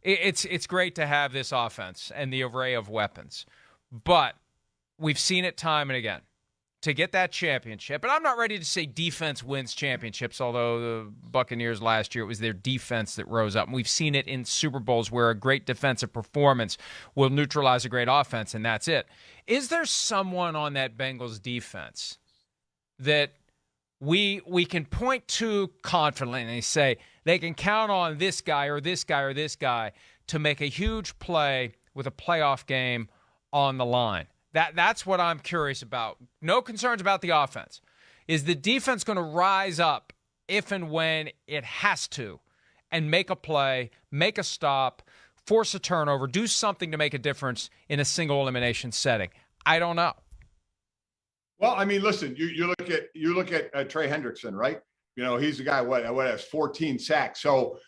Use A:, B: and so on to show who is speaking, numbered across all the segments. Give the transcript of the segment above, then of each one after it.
A: it's great to have this offense and the array of weapons, but we've seen it time and again. To get that championship, and I'm not ready to say defense wins championships, although the Buccaneers last year, it was their defense that rose up. And we've seen it in Super Bowls where a great defensive performance will neutralize a great offense, and that's it. Is there someone on that Bengals defense that we can point to confidently and say they can count on this guy or this guy or this guy to make a huge play with a playoff game on the line? That's what I'm curious about. No concerns about the offense. Is the defense going to rise up if and when it has to and make a play, make a stop, force a turnover, do something to make a difference in a single elimination setting? I don't know.
B: Well, I mean, listen, you look at Trey Hendrickson, right? You know, he's the guy what has 14 sacks. So,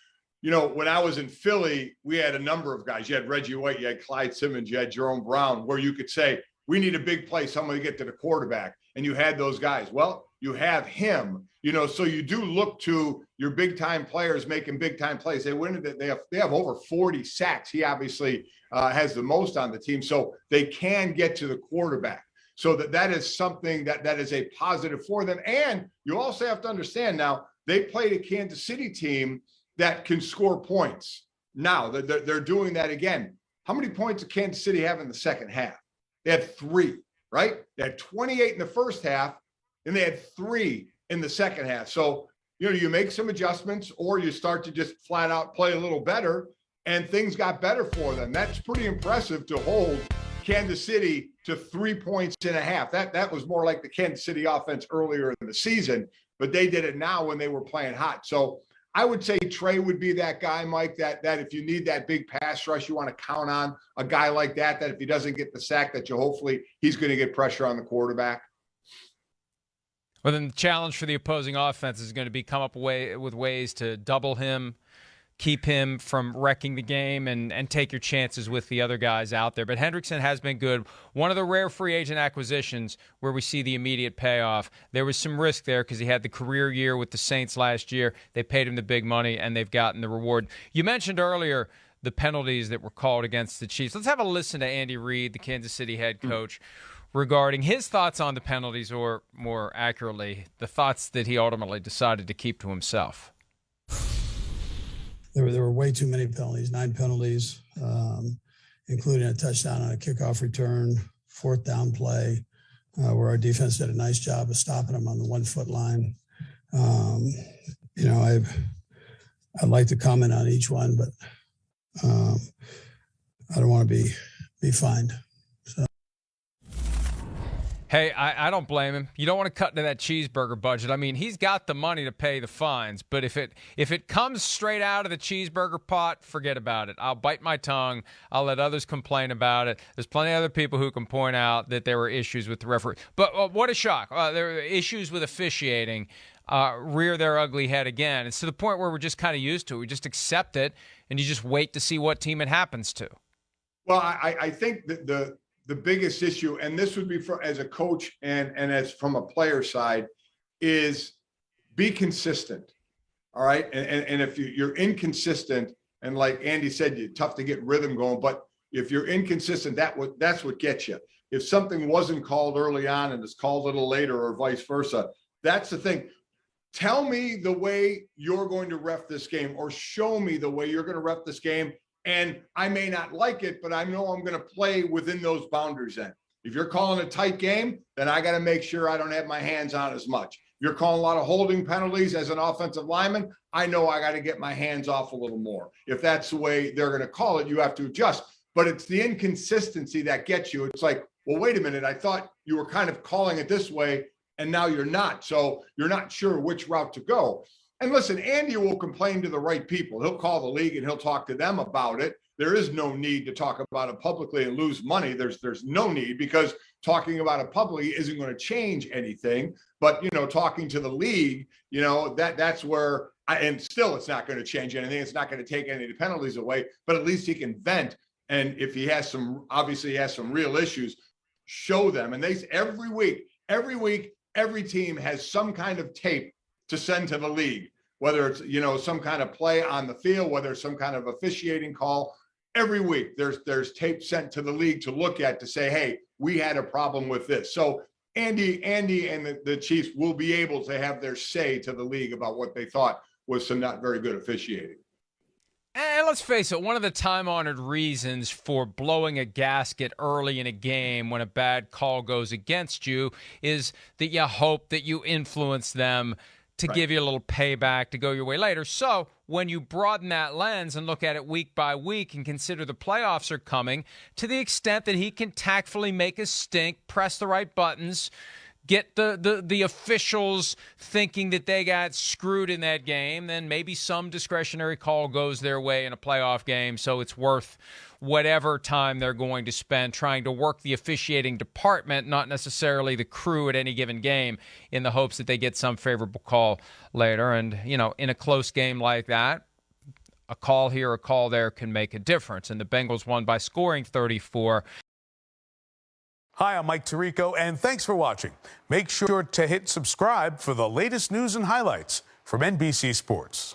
B: you know, when I was in Philly, we had a number of guys. You had Reggie White, you had Clyde Simmons, you had Jerome Brown, where you could say, we need a big play, someone to get to the quarterback. And you had those guys. Well, you have him, you know, so you do look to your big time players making big time plays. They have over 40 sacks. He obviously has the most on the team. So they can get to the quarterback. So that is something that is a positive for them. And you also have to understand now, they played a Kansas City team that can score points. Now they're doing that again. How many points did Kansas City have in the second half? They had 3, right? They had 28 in the first half, and they had 3 in the second half. So, you know, you make some adjustments or you start to just flat out play a little better, and things got better for them. That's pretty impressive to hold Kansas City to 3.5 points. That was more like the Kansas City offense earlier in the season, but they did it now when they were playing hot. So I would say Trey would be that guy, Mike, that if you need that big pass rush, you want to count on a guy like that if he doesn't get the sack, that he's going to get pressure on the quarterback.
A: Well, then the challenge for the opposing offense is going to be come up with ways to double him, keep him from wrecking the game, and take your chances with the other guys out there. But Hendrickson has been good. One of the rare free agent acquisitions where we see the immediate payoff. There was some risk there because he had the career year with the Saints last year. They paid him the big money, and they've gotten the reward. You mentioned earlier the penalties that were called against the Chiefs. Let's have a listen to Andy Reid, the Kansas City head coach, regarding his thoughts on the penalties, or more accurately, the thoughts that he ultimately decided to keep to himself.
C: There were way too many penalties, 9 penalties, including a touchdown on a kickoff return, 4th down play, where our defense did a nice job of stopping them on the 1-foot line. You know, I'd like to comment on each one, but I don't want to be fined. So.
A: Hey, I don't blame him. You don't want to cut into that cheeseburger budget. I mean, he's got the money to pay the fines, but if it comes straight out of the cheeseburger pot, forget about it. I'll bite my tongue. I'll let others complain about it. There's plenty of other people who can point out that there were issues with the referee. But what a shock. There were issues with officiating rear their ugly head again. It's to the point where we're just kind of used to it. We just accept it, and you just wait to see what team it happens to.
B: Well, I think that the biggest issue, and this would be as a coach and as from a player side, is be consistent. All right. And if you're inconsistent, and like Andy said, you're tough to get rhythm going, but if you're inconsistent, that's what gets you. If something wasn't called early on and is called a little later, or vice versa, that's the thing. Tell me the way you're going to ref this game, or show me the way you're going to ref this game. And I may not like it, but I know I'm going to play within those boundaries then. If you're calling a tight game, then I got to make sure I don't have my hands on as much. If you're calling a lot of holding penalties as an offensive lineman, I know I got to get my hands off a little more. If that's the way they're going to call it, you have to adjust. But it's the inconsistency that gets you. It's like, well, wait a minute. I thought you were kind of calling it this way, and now you're not. So you're not sure which route to go. And listen, Andy will complain to the right people. He'll call the league and he'll talk to them about it. There is no need to talk about it publicly and lose money. There's no need, because talking about it publicly isn't going to change anything. But, you know, talking to the league, you know, that's where, and still it's not going to change anything. It's not going to take any of the penalties away, but at least he can vent. And if he has obviously he has some real issues, show them. And every week, every team has some kind of tape to send to the league whether it's, some kind of play on the field, whether it's some kind of officiating call. Every week there's tape sent to the league to look at to say, hey, we had a problem with this. So Andy and the Chiefs will be able to have their say to the league about what they thought was some not very good officiating.
A: And let's face it, one of the time-honored reasons for blowing a gasket early in a game when a bad call goes against you is that you hope that you influence them to give you a little payback to go your way later. So when you broaden that lens and look at it week by week and consider the playoffs are coming, to the extent that he can tactfully make a stink, press the right buttons, get the officials thinking that they got screwed in that game, then maybe some discretionary call goes their way in a playoff game, so it's worth whatever time they're going to spend trying to work the officiating department, not necessarily the crew at any given game, in the hopes that they get some favorable call later. And, in a close game like that, a call here, a call there can make a difference. And the Bengals won by scoring 34.
D: Hi, I'm Mike Tirico, and thanks for watching. Make sure to hit subscribe for the latest news and highlights from NBC Sports.